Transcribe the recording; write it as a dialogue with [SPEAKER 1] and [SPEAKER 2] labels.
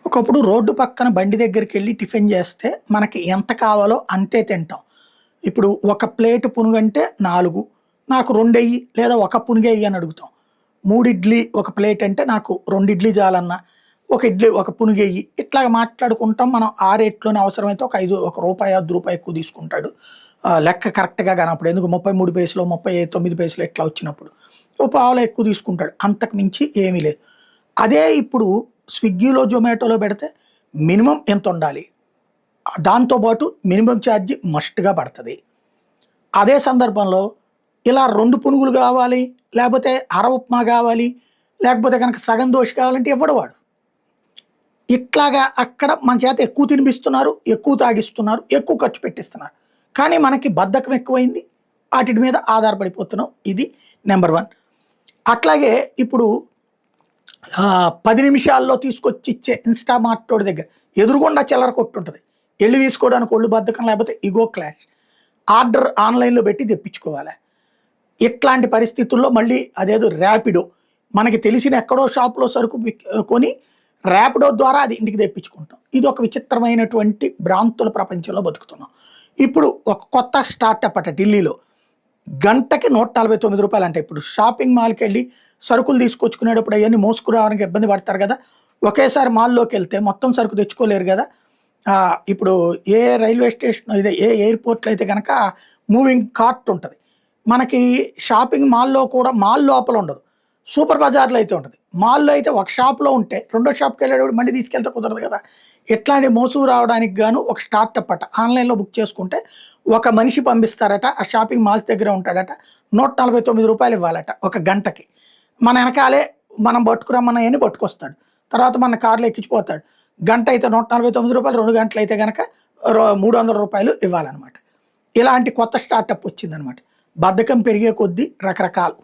[SPEAKER 1] ఒకప్పుడు రోడ్డు పక్కన బండి దగ్గరికెళ్ళి టిఫిన్ చేస్తే మనకి ఎంత కావాలో అంతే తింటాం. ఇప్పుడు ఒక ప్లేట్ పునుగంటే 4 నాకు 2 లేదా ఒక పునుగే ఎయ్యి అని అడుగుతాం. 3 ఇడ్లీ ఒక ప్లేట్ అంటే నాకు 2 ఇడ్లీ చాలన్నా, ఒక ఇడ్లీ ఒక పునుగెయ్యి ఇట్లాగ మాట్లాడుకుంటాం. మనం ఆ రేట్‌లోనే అవసరమైతే ఒక రూపాయి, రూ. 10 ఎక్కువ తీసుకుంటాడు. లెక్క కరెక్ట్‌గా గానప్పుడు ఎందుకు 33 పైసలో, 39 పైసలో ఇట్లా వచ్చినప్పుడు. ఓ పావలా ఎక్కువ తీసుకుంటాడు. అంతకు మించి ఏమీ లేదు. అదే ఇప్పుడు స్విగ్గీలో, జొమాటోలో పెడితే మినిమమ్ ఎంతుండాలి? దాంతో పాటు మినిమమ్ ఛార్జ్ మస్ట్‌గా పడతది. అదే సందర్భంలో ఇలా 2 పునుగులు గావాలి, లేపోతే అర ఉప్మా గావాలి, లేకపోతే గనక సగం దోస కావాలంటే ఇవ్వడు వాడు. ఇట్లాగా అక్కడ మన చేత ఎక్కువ తినిపిస్తున్నారు, ఎక్కువ తాగిస్తున్నారు, ఎక్కువ ఖర్చు పెట్టిస్తున్నారు. కానీ మనకి బద్ధకం ఎక్కువైంది. ఆటిటి మీద ఆధారపడిపోతున్నాం. ఇది నంబర్ 1. అట్లాగే ఇప్పుడు 10 నిమిషాల్లో తీసుకొచ్చి ఇచ్చే ఇన్‌స్టామార్టోడి దగ్గర ఎదురుగుండా చిల్లర కొట్టుంటది. ఎళ్లి తీసుకోవడానికి ఒళ్ళు బద్ధకం లేకపోతే ఇగో క్లాష్. ఆర్డర్ ఆన్‌లైన్‌లో పెట్టి తెప్పించుకోవాలి. ఇట్లాంటి పరిస్థితుల్లో మళ్ళీ అదేదో ర్యాపిడో మనకి తెలిసిన ఎక్కడో షాప్‌లో సరుకు కొని ర్యాపిడో ద్వారా అది ఇంటికి తెప్పించుకుంటాం. ఇదొక విచిత్రమైనటువంటి భ్రాంతుల ప్రపంచంలో బతుకుతున్నాం. ఇప్పుడు ఒక కొత్త స్టార్టప్ అట ఢిల్లీలో. గంటకి రూ. 149 అంట. ఇప్పుడు షాపింగ్ మాల్‌కెళ్ళి సరుకులు తీసుకొచ్చుకునేటప్పుడు అయన్నీ మోసుకురావడానికి ఇబ్బంది పడతారు గదా! ఒకేసారి మాల్‌లోకెళ్తే మొత్తం సరుకు తెచ్చుకోలేరు గదా! ఇప్పుడు ఏ రైల్వే స్టేషన్ ఏ ఎయిర్‌పోర్ట్‌లో అయితే గనక మూవింగ్ కార్ట్ ఉంటది. మనకి షాపింగ్ మాల్‌లో కూడా మాల్ లోపల ఉండదు. సూపర్ బజార్‌లో అయితే ఉంటది. మాల్‌లో అయితే ఒక షాప్‌లో ఉంటే రెండో షాప్‌కెళ్ళేటప్పుడు మళ్ళీ తీసుకెళ్తే కుదరదు గదా! ఇట్లాంటి మోసుకు రావడానికి గాను ఒక స్టార్టప్ అట. ఆన్‌లైన్‌లో బుక్ చేసుకుంటే ఒక మనిషి పంపిస్తారట. ఆ షాపింగ్ మాల్స్ దగ్గరే ఉంటాడట. రూ. 149 ఇవ్వాలట ఒక గంటకి. మన ఎనకాలే మనం పట్టుకురమ్మన్నయన్ని పట్టుకొస్తాడు. తర్వాత మన కార్‌లో ఎక్కించిపోతాడు. గంట అయితే రూ. 149, 2 గంటలయితే గనక రూ. 300 ఇవ్వాలనమాట. ఇలాంటి కొత్త స్టార్టప్ వచ్చిందనమాట. బద్ధకం పెరిగే కొద్దీ రకరకాలు.